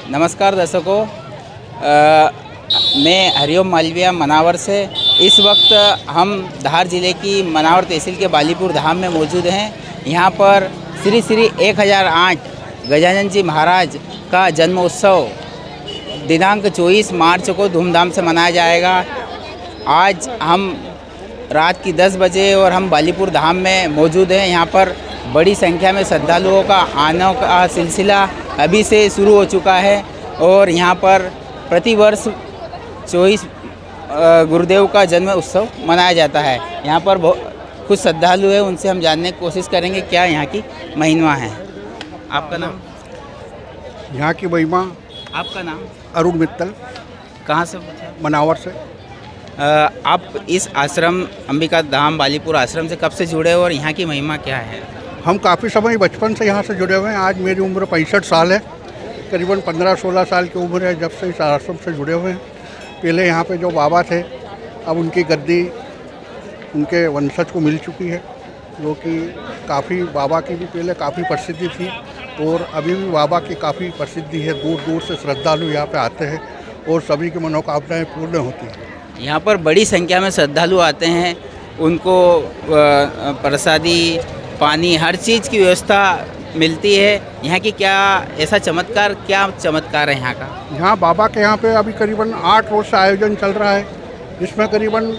नमस्कार दर्शकों, मैं हरिओम मालविया मनावर से। इस वक्त हम धार ज़िले की मनावर तहसील के बालीपुर धाम में मौजूद हैं। यहाँ पर श्री श्री 1008 गजानन जी महाराज का जन्मोत्सव दिनांक 24 मार्च को धूमधाम से मनाया जाएगा। आज हम रात की 10 बजे और हम बालीपुर धाम में मौजूद हैं। यहाँ पर बड़ी संख्या में श्रद्धालुओं का आने का सिलसिला अभी से शुरू हो चुका है और यहाँ पर प्रतिवर्ष 24 गुरुदेव का जन्म उत्सव मनाया जाता है। यहाँ पर कुछ श्रद्धालु हैं, उनसे हम जानने की कोशिश करेंगे क्या यहाँ की महिमा है। आपका नाम? यहाँ की महिमा। आपका नाम? अरुण मित्तल। कहाँ से? मनावर से। आप इस आश्रम अंबिका धाम बालीपुर आश्रम से कब से जुड़े हो और यहाँ की महिमा क्या है? हम काफ़ी समय बचपन से यहाँ से जुड़े हुए हैं। आज मेरी उम्र 65 साल है। करीबन 15-16 साल की उम्र है जब से इस आश्रम से जुड़े हुए हैं। पहले यहाँ पे जो बाबा थे, अब उनकी गद्दी उनके वंशज को मिल चुकी है, जो कि काफ़ी बाबा की भी पहले काफ़ी प्रसिद्धि थी और अभी भी बाबा की काफ़ी प्रसिद्धि है। दूर दूर से श्रद्धालु यहाँ पे आते हैं और सभी की मनोकामनाएं पूर्ण होती हैं। यहाँ पर बड़ी संख्या में श्रद्धालु आते हैं, उनको प्रसादी, पानी, हर चीज़ की व्यवस्था मिलती है। यहाँ की क्या ऐसा चमत्कार है यहाँ का? यहाँ बाबा के यहाँ पे अभी करीबन 8 रोज़ से आयोजन चल रहा है, जिसमें करीबन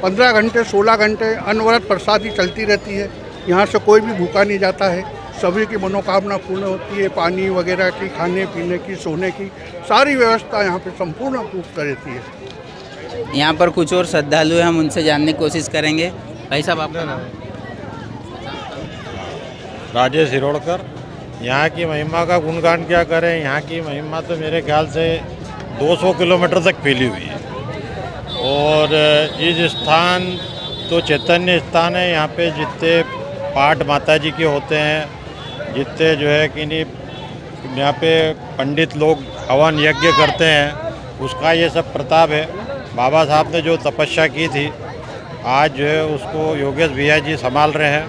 15 घंटे 16 घंटे अनवरत प्रसादी चलती रहती है। यहाँ से कोई भी भूखा नहीं जाता है, सभी की मनोकामना पूर्ण होती है। पानी वगैरह की, खाने पीने की, सोने की सारी व्यवस्था यहाँ पे संपूर्ण रूप से रहती है। यहाँ पर कुछ और श्रद्धालु हैं, हम उनसे जानने की कोशिश करेंगे। भाई साहब, आपका नाम? राजेश हिरोड़कर। यहाँ की महिमा का गुणगान क्या करें। यहाँ की महिमा तो मेरे ख्याल से 200 किलोमीटर तक फैली हुई है और इस स्थान तो चैतन्य स्थान है। यहाँ पे जितने पाठ माता जी के होते हैं, जितने जो है कि नहीं यहाँ पे पंडित लोग हवन यज्ञ करते हैं, उसका ये सब प्रताप है। बाबा साहब ने जो तपस्या की थी, आज जो है उसको योगेश भैया जी संभाल रहे हैं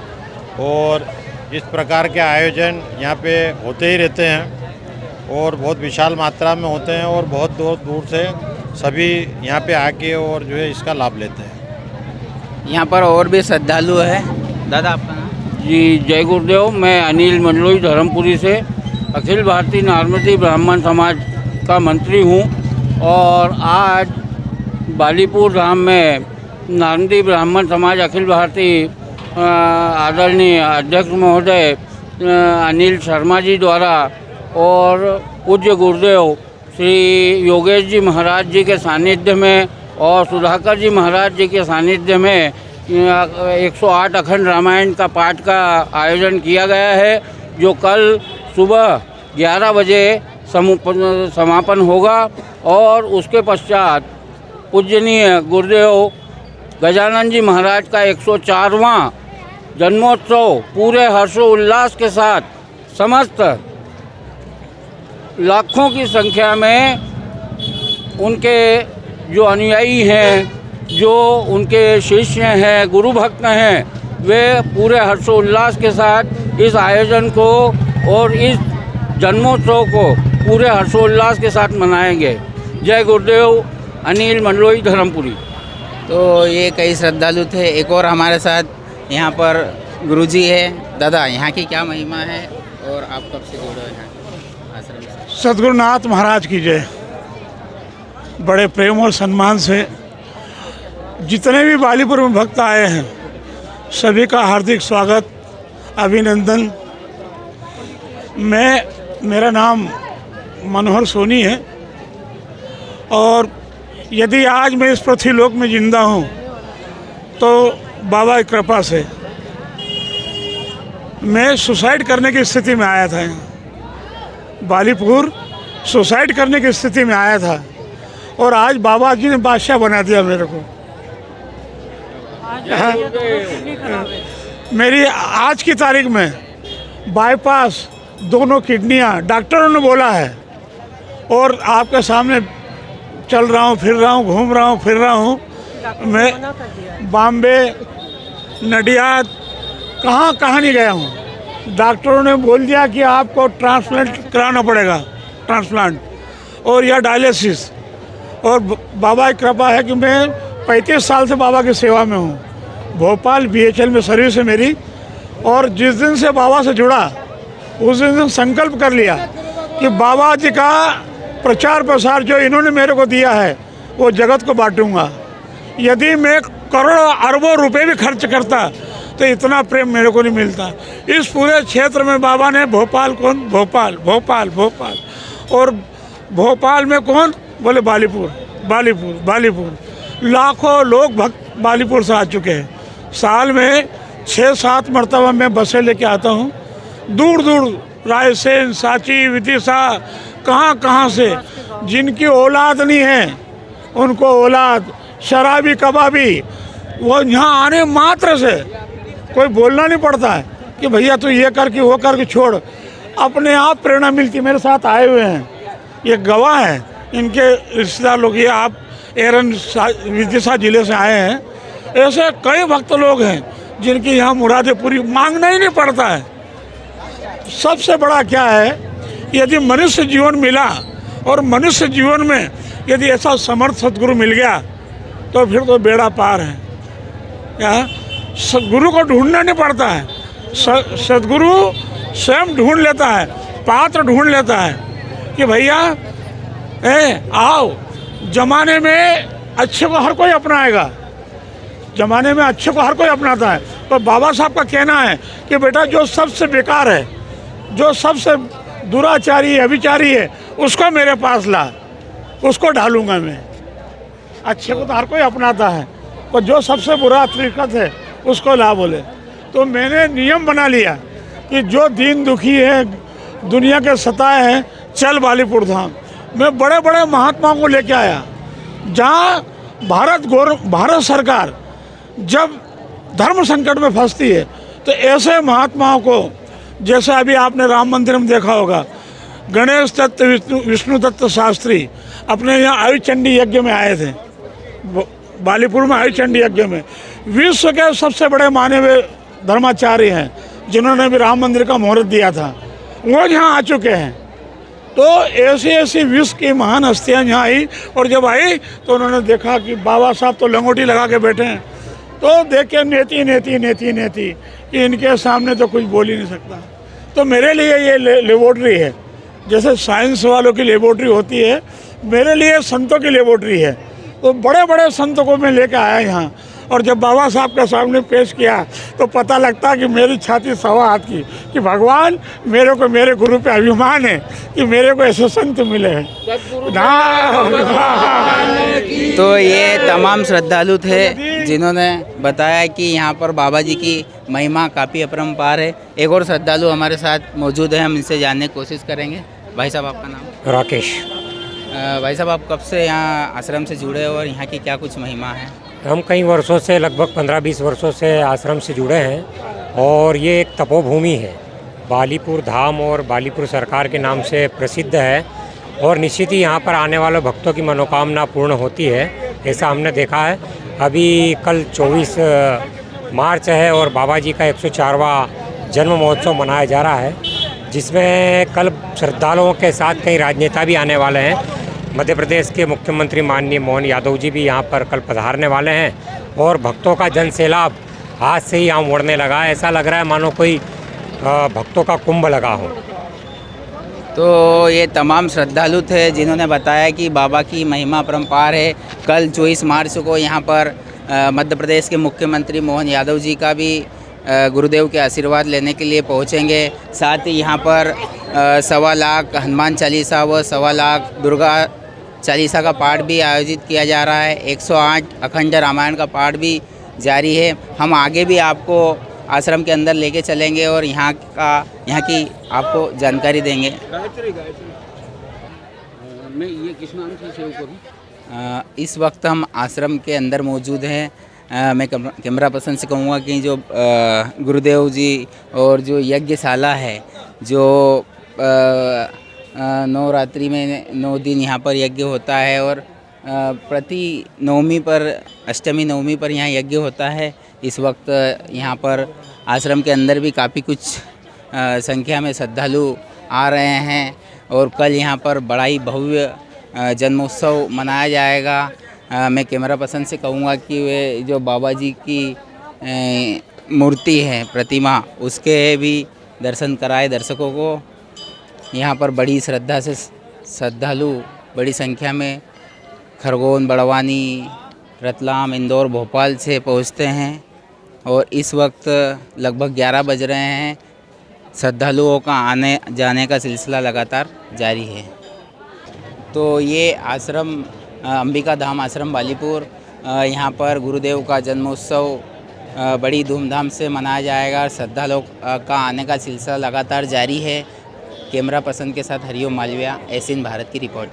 और इस प्रकार के आयोजन यहाँ पे होते ही रहते हैं और बहुत विशाल मात्रा में होते हैं और बहुत दूर दूर से सभी यहाँ पे आके और जो है इसका लाभ लेते हैं। यहाँ पर और भी श्रद्धालु हैं। दादा, आपका नाम? जी, जय गुरुदेव। मैं अनिल मंडलोई धर्मपुरी से अखिल भारतीय नारमती ब्राह्मण समाज का मंत्री हूँ और आज बालीपुर धाम में नारमती ब्राह्मण समाज अखिल भारतीय आदरणीय अध्यक्ष महोदय अनिल शर्मा जी द्वारा और पूज्य गुरुदेव श्री योगेश जी महाराज जी के सानिध्य में और सुधाकर जी महाराज जी के सानिध्य में 108 अखंड रामायण का पाठ का आयोजन किया गया है, जो कल सुबह 11 बजे समापन होगा और उसके पश्चात पूजनीय गुरुदेव गजानन जी महाराज का 104वां जन्मोत्सव पूरे हर्षोल्लास के साथ समस्त लाखों की संख्या में उनके जो अनुयायी हैं, जो उनके शिष्य हैं, गुरु भक्त हैं, वे पूरे हर्षोल्लास के साथ इस आयोजन को और इस जन्मोत्सव को पूरे हर्षोल्लास के साथ मनाएंगे। जय गुरुदेव। अनिल मंडलोई धर्मपुरी। तो ये कई श्रद्धालु थे। एक और हमारे साथ यहाँ पर गुरुजी है। दादा, यहाँ की क्या महिमा है और आप कब से जुड़े हैं आश्रम से? सद्गुरुनाथ महाराज की जय। बड़े प्रेम और सम्मान से जितने भी बालीपुर में भक्त आए हैं, सभी का हार्दिक स्वागत, अभिनंदन। मेरा नाम मनोहर सोनी है और यदि आज मैं इस पृथ्वीलोक में जिंदा हूँ तो बाबा की कृपा से। मैं सुसाइड करने की स्थिति में आया था, यहाँ बालीपुर सुसाइड करने की स्थिति में आया था और आज बाबा जी ने बादशाह बना दिया मेरे को। मेरी आज की तारीख में बाईपास, दोनों किडनियाँ डॉक्टरों ने बोला है और आपके सामने चल रहा हूँ, फिर रहा हूँ, घूम रहा हूँ, फिर रहा हूँ। मैं बॉम्बे, नडियाद, कहाँ नहीं गया हूँ। डॉक्टरों ने बोल दिया कि आपको ट्रांसप्लांट कराना पड़ेगा ट्रांसप्लांट और या डायलिसिस। और बाबा की कृपा है कि मैं 35 साल से बाबा की सेवा में हूँ। भोपाल BHL में सर्विस है मेरी। और जिस दिन से बाबा से जुड़ा उस दिन संकल्प कर लिया कि बाबा जी का प्रचार प्रसार जो इन्होंने मेरे को दिया है वो जगत को बांटूंगा। यदि मैं करोड़ों अरबों रुपए भी खर्च करता तो इतना प्रेम मेरे को नहीं मिलता। इस पूरे क्षेत्र में बाबा ने भोपाल कौन, भोपाल भोपाल भोपाल, और भोपाल में कौन बोले बालीपुर बालीपुर बालीपुर। लाखों लोग भक्त बालीपुर से आ चुके हैं। साल में 6-7 मरतबा मैं बसें लेके आता हूँ, दूर दूर रायसेन, सांची, विदिशा, कहाँ से। जिनकी औलाद नहीं है उनको औलाद, शराबी कबाबी, वो यहाँ आने मात्र से कोई बोलना नहीं पड़ता है कि भैया तू ये कर कि वो कर के छोड़, अपने आप प्रेरणा मिलती। मेरे साथ आए हुए हैं, ये गवाह हैं, इनके रिश्तेदार लोग, ये आप एरन विदिशा जिले से आए हैं। ऐसे कई भक्त लोग हैं जिनकी यहाँ मुरादें पूरी, मांगना ही नहीं पड़ता है। सबसे बड़ा क्या है, यदि मनुष्य जीवन मिला और मनुष्य जीवन में यदि ऐसा समर्थ सदगुरु मिल गया तो फिर तो बेड़ा पार है। क्या सदगुरु को ढूंढना नहीं पड़ता है, सदगुरु स्वयं ढूंढ लेता है, पात्र ढूंढ लेता है कि भैया आओ। जमाने में अच्छे को हर कोई अपनाएगा, जमाने में अच्छे को हर कोई अपनाता है। तो बाबा साहब का कहना है कि बेटा जो सबसे बेकार है, जो सबसे दुराचारी है, अभिचारी है, उसको मेरे पास ला, उसको ढालूंगा मैं। अच्छे को तो हर कोई अपनाता है, और जो सबसे बुरा तरीक़त है उसको ला बोले। तो मैंने नियम बना लिया कि जो दीन दुखी है, दुनिया के सताए हैं, चल बालीपुर धाम। मैं बड़े बड़े महात्माओं को लेके आया। जहाँ भारत सरकार जब धर्म संकट में फंसती है तो ऐसे महात्माओं को, जैसे अभी आपने राम मंदिर में देखा होगा, गणेश दत्त, विष्णु दत्त शास्त्री अपने यहाँ आयु चंडी यज्ञ में आए थे, बालीपुर में आयु चंडी यज्ञ में। विश्व के सबसे बड़े माने हुए धर्माचार्य हैं जिन्होंने भी राम मंदिर का मुहूर्त दिया था, वो यहाँ आ चुके हैं। तो ऐसी विश्व की महान हस्तियाँ यहाँ आई, और जब आई तो उन्होंने देखा कि बाबा साहब तो लंगोटी लगा के बैठे हैं, तो देख के नेती नेती नेती नेती कि इनके सामने तो कुछ बोल ही नहीं सकता। तो मेरे लिए ये लेबोरेटरी है, जैसे साइंस वालों की लेबोरेटरी होती है, मेरे लिए संतों की लेबोरेटरी है। तो बड़े बड़े संतों को मैं लेकर आया यहाँ, और जब बाबा साहब के सामने पेश किया तो पता लगता कि मेरी छाती सवा हाथ की, कि भगवान मेरे को, मेरे गुरु पे अभिमान है कि मेरे को ऐसे संत मिले हैं। तो ये तमाम श्रद्धालु थे जिन्होंने बताया कि यहाँ पर बाबा जी की महिमा काफ़ी अपरंपार है। एक और श्रद्धालु हमारे साथ मौजूद है, हम इनसे जानने की कोशिश करेंगे। भाई साहब, आपका नाम? राकेश। भाई साहब, आप कब से यहाँ आश्रम से जुड़े हो और यहाँ की क्या कुछ महिमा है? हम कई वर्षों से, लगभग 15-20 वर्षों से आश्रम से जुड़े हैं, और ये एक तपोभूमि है, बालीपुर धाम, और बालीपुर सरकार के नाम से प्रसिद्ध है। और निश्चित ही यहाँ पर आने वाले भक्तों की मनोकामना पूर्ण होती है, ऐसा हमने देखा है। अभी कल 24 मार्च है और बाबा जी का 104वां जन्म महोत्सव मनाया जा रहा है, जिसमें कल श्रद्धालुओं के साथ कई राजनेता भी आने वाले हैं। मध्य प्रदेश के मुख्यमंत्री माननीय मोहन यादव जी भी यहाँ पर कल पधारने वाले हैं, और भक्तों का जनसैलाब आज से ही यहाँ उमड़ने लगा है। ऐसा लग रहा है मानो कोई भक्तों का कुंभ लगा हो। तो ये तमाम श्रद्धालु थे जिन्होंने बताया कि बाबा की महिमा अपरंपार है। कल 24 मार्च को यहाँ पर मध्य प्रदेश के मुख्यमंत्री मोहन यादव जी का भी गुरुदेव के आशीर्वाद लेने के लिए पहुँचेंगे। साथ ही यहाँ पर 1.25 लाख हनुमान चालीसा व 1.25 लाख दुर्गा चालीसा का पाठ भी आयोजित किया जा रहा है। 108 अखंड रामायण का पाठ भी जारी है। हम आगे भी आपको आश्रम के अंदर लेके चलेंगे और यहाँ की आपको जानकारी देंगे। मैं ये किस नाम से सेव करूँ? इस वक्त हम आश्रम के अंदर मौजूद हैं। मैं कैमरा पर्सन से कहूँगा कि जो गुरुदेव जी और जो यज्ञशाला है, जो नवरात्रि में 9 दिन यहाँ पर यज्ञ होता है, और प्रति नवमी पर, अष्टमी नवमी पर यहाँ यज्ञ होता है। इस वक्त यहाँ पर आश्रम के अंदर भी काफ़ी कुछ संख्या में श्रद्धालु आ रहे हैं, और कल यहाँ पर बड़ा ही भव्य जन्मोत्सव मनाया जाएगा। मैं कैमरा पर्सन से कहूँगा कि वे जो बाबा जी की मूर्ति है, प्रतिमा, उसके भी दर्शन कराए दर्शकों को। यहाँ पर बड़ी श्रद्धा से श्रद्धालु बड़ी संख्या में खरगोन, बड़वानी, रतलाम, इंदौर, भोपाल से पहुँचते हैं और इस वक्त लगभग 11 बज रहे हैं। श्रद्धालुओं का आने जाने का सिलसिला लगातार जारी है। तो ये आश्रम अंबिका धाम आश्रम बालीपुर, यहाँ पर गुरुदेव का जन्मोत्सव बड़ी धूमधाम से मनाया जाएगा। श्रद्धालुओं का आने का सिलसिला लगातार जारी है। कैमरा पर्सन के साथ हरिओम मालविया, एसियन भारत की रिपोर्ट।